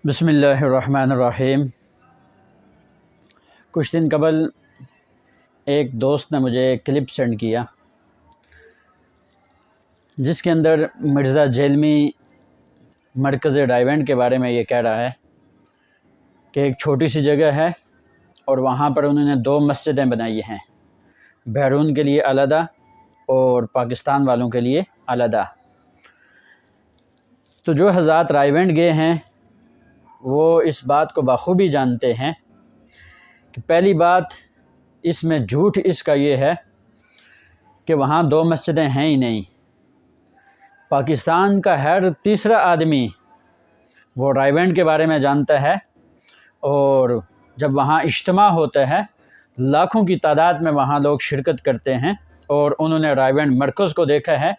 بسم اللہ الرحمن الرحیم۔ کچھ دن قبل ایک دوست نے مجھے ایک کلپ سینڈ کیا جس کے اندر مرزا جیلمی مرکز ڈائیونٹ کے بارے میں یہ کہہ رہا ہے کہ ایک چھوٹی سی جگہ ہے اور وہاں پر انہوں نے 2 مسجدیں بنائی ہیں، بیرون کے لیے علیحدہ اور پاکستان والوں کے لیے علیحدہ۔ تو جو حضرات رائیونٹ گئے ہیں وہ اس بات کو بخوبی جانتے ہیں کہ پہلی بات اس میں جھوٹ اس کا یہ ہے کہ وہاں 2 مسجدیں ہیں ہی نہیں۔ پاکستان کا ہر تیسرا آدمی وہ رائیونٹ کے بارے میں جانتا ہے، اور جب وہاں اجتماع ہوتا ہے لاکھوں کی تعداد میں وہاں لوگ شرکت کرتے ہیں، اور انہوں نے رائیونٹ مرکز کو دیکھا ہے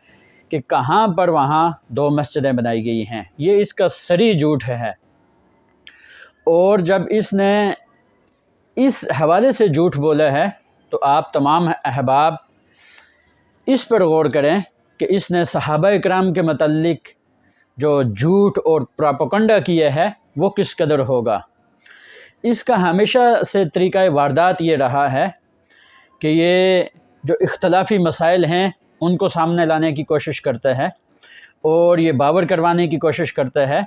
کہ کہاں پر وہاں 2 مسجدیں بنائی گئی ہیں۔ یہ اس کا صریح جھوٹ ہے، اور جب اس نے اس حوالے سے جھوٹ بولا ہے تو آپ تمام احباب اس پر غور کریں کہ اس نے صحابہ اکرام کے متعلق جو جھوٹ اور پراپیگنڈا کیا ہے وہ کس قدر ہوگا۔ اس کا ہمیشہ سے طریقہ واردات یہ رہا ہے کہ یہ جو اختلافی مسائل ہیں ان کو سامنے لانے کی کوشش کرتا ہے، اور یہ باور کروانے کی کوشش کرتا ہے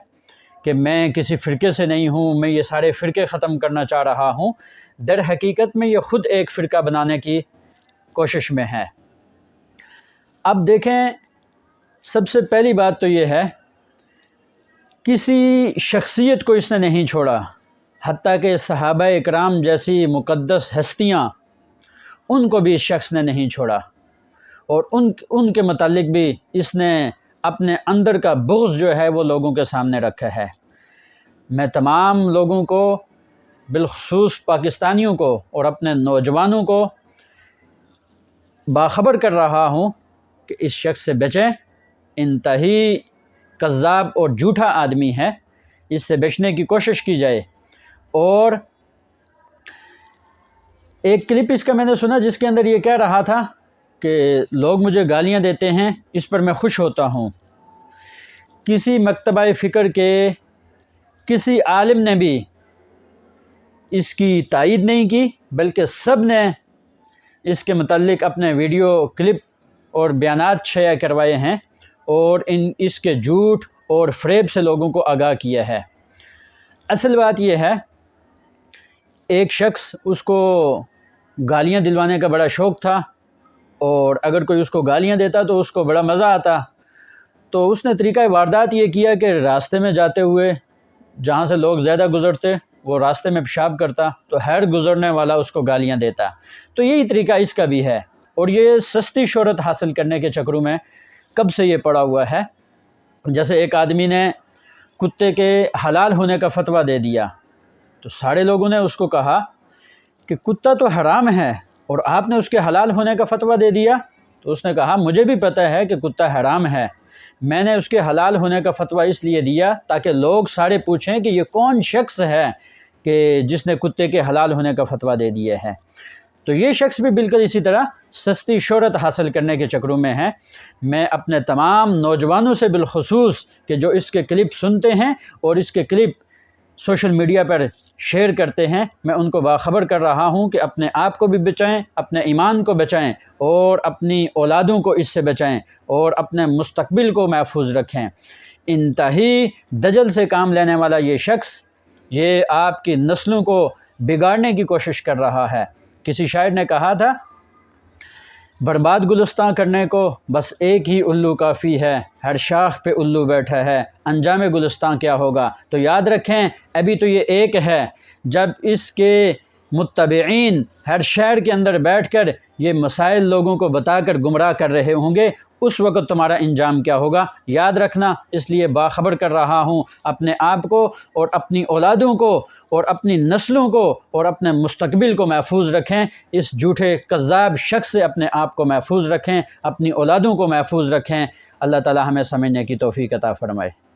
کہ میں کسی فرقے سے نہیں ہوں، میں یہ سارے فرقے ختم کرنا چاہ رہا ہوں۔ در حقیقت میں یہ خود ایک فرقہ بنانے کی کوشش میں ہے۔ اب دیکھیں، سب سے پہلی بات تو یہ ہے کسی شخصیت کو اس نے نہیں چھوڑا، حتیٰ کہ صحابہ اکرام جیسی مقدس ہستیاں ان کو بھی اس شخص نے نہیں چھوڑا، اور ان کے متعلق بھی اس نے اپنے اندر کا بغض جو ہے وہ لوگوں کے سامنے رکھا ہے۔ میں تمام لوگوں کو، بالخصوص پاکستانیوں کو اور اپنے نوجوانوں کو باخبر کر رہا ہوں کہ اس شخص سے بچیں، انتہائی کذاب اور جھوٹا آدمی ہے، اس سے بچنے کی کوشش کی جائے۔ اور ایک کلپ اس کا میں نے سنا جس کے اندر یہ کہہ رہا تھا کہ لوگ مجھے گالیاں دیتے ہیں، اس پر میں خوش ہوتا ہوں۔ کسی مکتبہ فکر کے کسی عالم نے بھی اس کی تائید نہیں کی، بلکہ سب نے اس کے متعلق اپنے ویڈیو کلپ اور بیانات شائع کروائے ہیں، اور اس کے جھوٹ اور فریب سے لوگوں کو آگاہ کیا ہے۔ اصل بات یہ ہے، ایک شخص اس کو گالیاں دلوانے کا بڑا شوق تھا، اور اگر کوئی اس کو گالیاں دیتا تو اس کو بڑا مزہ آتا، تو اس نے طریقہ واردات یہ کیا کہ راستے میں جاتے ہوئے جہاں سے لوگ زیادہ گزرتے وہ راستے میں پیشاب کرتا تو ہر گزرنے والا اس کو گالیاں دیتا۔ تو یہی طریقہ اس کا بھی ہے، اور یہ سستی شہرت حاصل کرنے کے چکروں میں کب سے یہ پڑا ہوا ہے۔ جیسے ایک آدمی نے کتے کے حلال ہونے کا فتویٰ دے دیا، تو سارے لوگوں نے اس کو کہا کہ کتا تو حرام ہے اور آپ نے اس کے حلال ہونے کا فتویٰ دے دیا۔ تو اس نے کہا مجھے بھی پتہ ہے کہ کتا حرام ہے، میں نے اس کے حلال ہونے کا فتویٰ اس لیے دیا تاکہ لوگ سارے پوچھیں کہ یہ کون شخص ہے کہ جس نے کتے کے حلال ہونے کا فتویٰ دے دیا ہے۔ تو یہ شخص بھی بالکل اسی طرح سستی شہرت حاصل کرنے کے چکروں میں ہے۔ میں اپنے تمام نوجوانوں سے بالخصوص کہ جو اس کے کلپ سنتے ہیں اور اس کے کلپ سوشل میڈیا پر شیئر کرتے ہیں، میں ان کو باخبر کر رہا ہوں کہ اپنے آپ کو بھی بچائیں، اپنے ایمان کو بچائیں، اور اپنی اولادوں کو اس سے بچائیں، اور اپنے مستقبل کو محفوظ رکھیں۔ انتہائی دجل سے کام لینے والا یہ شخص یہ آپ کی نسلوں کو بگاڑنے کی کوشش کر رہا ہے۔ کسی شاعر نے کہا تھا، برباد گلستان کرنے کو بس ایک ہی الو کافی ہے، ہر شاخ پہ الو بیٹھا ہے، انجام گلستان کیا ہوگا۔ تو یاد رکھیں، ابھی تو یہ ایک ہے، جب اس کے متبعین ہر شہر کے اندر بیٹھ کر یہ مسائل لوگوں کو بتا کر گمراہ کر رہے ہوں گے، اس وقت تمہارا انجام کیا ہوگا، یاد رکھنا۔ اس لیے باخبر کر رہا ہوں اپنے آپ کو اور اپنی اولادوں کو اور اپنی نسلوں کو اور اپنے مستقبل کو محفوظ رکھیں۔ اس جھوٹے کذاب شخص سے اپنے آپ کو محفوظ رکھیں، اپنی اولادوں کو محفوظ رکھیں۔ اللہ تعالی ہمیں سمجھنے کی توفیق عطا فرمائے۔